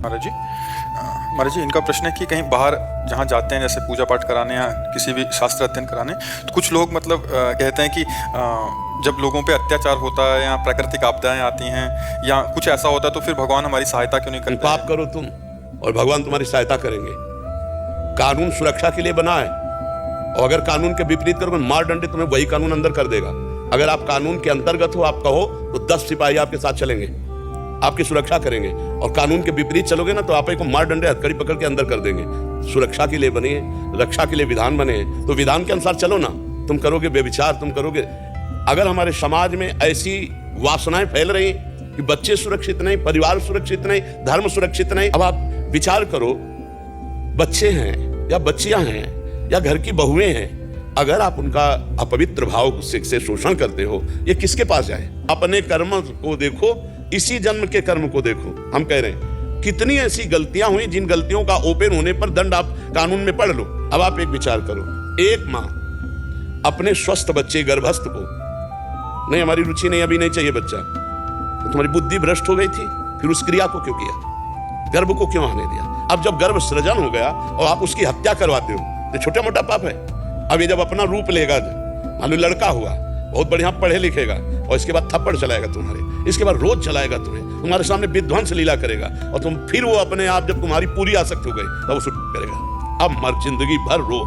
महाराज जी, महाराज जी, इनका प्रश्न है कि कहीं बाहर जहाँ जाते हैं, जैसे पूजा पाठ कराने या किसी भी शास्त्र अध्ययन कराने, तो कुछ लोग मतलब कहते हैं कि जब लोगों पे अत्याचार होता है या प्राकृतिक आपदाएं आती हैं या कुछ ऐसा होता है तो फिर भगवान हमारी सहायता क्यों नहीं करते? पाप करो तुम और भगवान तुम्हारी सहायता करेंगे। कानून सुरक्षा के लिए बना है, और अगर कानून के विपरीत करोगे, मार डंडे तुम्हें वही कानून अंदर कर देगा। अगर आप कानून के अंतर्गत हो, आप कहो तो 10 सिपाही आपके साथ चलेंगे, आपकी सुरक्षा करेंगे। और कानून के विपरीत चलोगे ना तो आप एक मार डंडे हथकड़ी पकड़ के अंदर कर देंगे। सुरक्षा के लिए बने हैं, रक्षा के लिए विधान बने हैं, तो विधान के अनुसार चलो ना। तुम करोगे व्यभिचार, तुम करोगे। अगर हमारे समाज में ऐसी वासनाएं फैल रही कि बच्चे सुरक्षित नहीं, परिवार सुरक्षित नहीं, धर्म सुरक्षित नहीं, अब आप विचार करो, बच्चे हैं या बच्चियां हैं या घर की बहुएं हैं, अगर आप उनका अपवित्र भाव से शोषण करते हो, ये किसके पास जाए? अपने कर्म को देखो, इसी जन्म के कर्म को देखो। हम कह रहे हैं कितनी ऐसी गलतियां हुई जिन गलतियों का ओपन होने पर दंड आप कानून में पढ़ लो। अब आप एक विचार करो, एक माँ अपने स्वस्थ बच्चे गर्भस्थ को, नहीं हमारी रुचि नहीं, अभी नहीं चाहिए बच्चा, तो तुम्हारी बुद्धि भ्रष्ट हो गई थी, फिर उस क्रिया को क्यों किया? गर्भ को क्यों आने दिया? अब जब गर्भ सृजन हो गया और आप उसकी हत्या करवाते हो, तो छोटा मोटा पाप है। अब ये जब अपना रूप लेगा, मान लो लड़का हुआ, बहुत बढ़िया पढ़े लिखेगा, और इसके बाद थप्पड़ चलाएगा तुम्हारे, इसके बाद रोज चलाएगा तुम्हें, तुम्हारे सामने विध्वंस लीला करेगा, और तुम फिर वो अपने आप, जब तुम्हारी पूरी आसक्ति हो गई तब उसे करेगा। अब मर जिंदगी भर रो।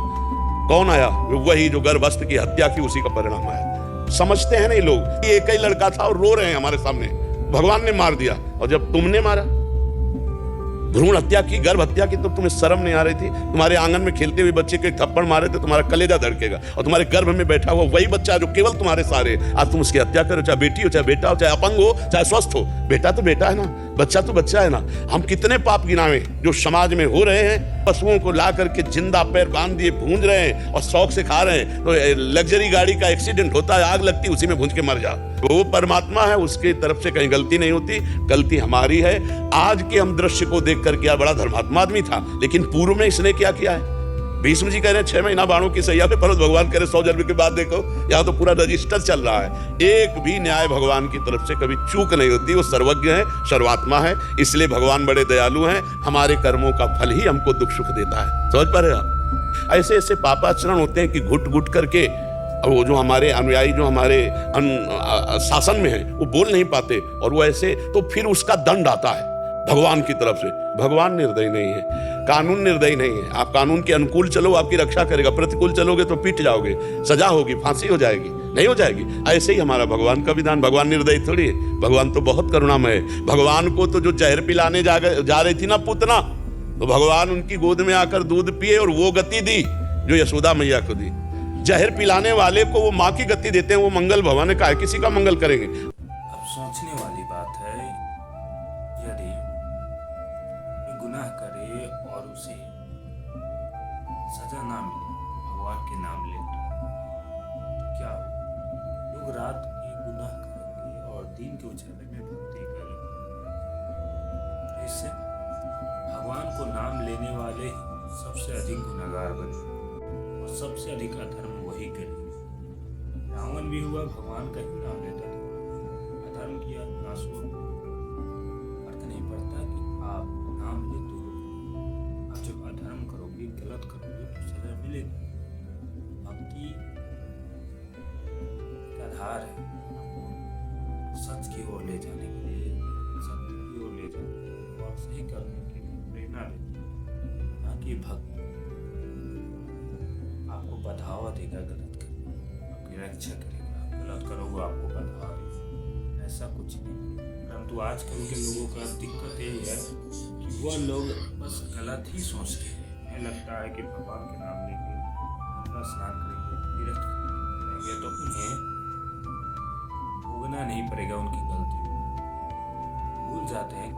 कौन आया? वही जो गर्भस्थ की हत्या की, उसी का परिणाम आया। समझते हैं नहीं लोग, एक ही लड़का था और रो रहे हैं हमारे सामने, भगवान ने मार दिया। और जब तुमने मारा, भ्रूण हत्या की, गर्भ हत्या की, तो तुम्हें शर्म नहीं आ रही थी? तुम्हारे आंगन में खेलते हुए बच्चे के थप्पड़ मारे तो तुम्हारा कलेजा धड़केगा, और तुम्हारे गर्भ में बैठा हुआ वही बच्चा जो केवल तुम्हारे सारे, आज तुम उसकी हत्या करो, चाहे बेटी हो, चाहे बेटा हो, चाहे अपंग हो, चाहे स्वस्थ हो। बेटा तो बेटा है ना, बच्चा तो बच्चा है ना। हम कितने पाप गिनावे जो समाज में हो रहे हैं। पशुओं को ला करके जिंदा पैर बांध दिए भूंज रहे हैं और शौक से खा रहे हैं। तो लग्जरी गाड़ी का एक्सीडेंट होता है, आग लगती है, उसी में भूंज के मर जा। वो परमात्मा है, उसके तरफ से कहीं गलती नहीं होती, गलती हमारी है। आज के हम दृश्य को देख कर किया, बड़ा धर्मात्मा आदमी था, लेकिन पूर्व में इसने क्या किया है? भीष्म जी कह रहे हैं 6 महीना बाणों की सैया पे, परत भगवान कह रहे 100 जन्म के बाद देखो। यहाँ तो पूरा रजिस्टर चल रहा है। एक भी न्याय भगवान की तरफ से कभी चूक नहीं होती। वो सर्वज्ञ है, सर्वात्मा है, इसलिए भगवान बड़े दयालु हैं। हमारे कर्मों का फल ही हमको दुख सुख देता है। समझ पा रहे आप? ऐसे ऐसे पापाचरण होते हैं कि घुट घुट करके वो जो हमारे अनुयायी, जो हमारे शासन में है, वो बोल नहीं पाते, और वो ऐसे, तो फिर उसका दंड आता है भगवान की तरफ से। भगवान निर्दयी नहीं है, कानून निर्दयी नहीं है। आप कानून के अनुकूल चलो, आपकी रक्षा करेगा, प्रतिकूल चलोगे तो पीट जाओगे, सजा होगी, फांसी हो जाएगी, नहीं हो जाएगी। ऐसे ही हमारा भगवान का विधान। भगवान निर्दयी थोड़ी है, भगवान तो बहुत करुणामय है। भगवान को तो जो जहर पिलाने जा रही थी ना पूतना, तो भगवान उनकी गोद में आकर दूध पिए और वो गति दी जो यशोदा मैया को दी। जहर पिलाने वाले को वो माँ की गति देते हैं, वो मंगल भवन है, काहे किसी का मंगल करेंगे? अब सोचने वाली बात है, यदि गुनाह करे और उसे सजा ना मिले, भगवान के नाम ले, तो क्या हो? लोग रात की गुनाह करेंगे और दिन के उजाले में भक्ति करेंगे। इससे भगवान को नाम लेने वाले सबसे अधिक गुनहगार बने और सबसे अधिक अधर्म वही करेंगे। रावण भी हुआ, भगवान का ही नाम लेता था, अधर्म किया, नाश हुआ। फर्क नहीं पड़ता कि आप नाम ले तो आप जब अधर्म करोगे, गलत करोगे तो सजा मिलेगी। भक्ति का आधार है सच की ओर ले जाने के लिए, सत्य की ओर ले जाने के लिए और सही करने के लिए प्रेरणा देती है, ना कि भक्ति आपको बढ़ावा देगा गलत करने, आपकी रक्षा करेगा। गलत करोगे आपको बढ़ावा देगा, ऐसा कुछ नहीं। परंतु आजकल के लोगों का दिक्कत यही है कि वह लोग बस गलत ही सोचते हैं। उन्हें लगता है कि भगवान के नाम लेंगे, गंगा स्नान करेंगे, तीर्थ करेंगे तो उन्हें भोगना नहीं पड़ेगा उनकी गलती। भूल जाते हैं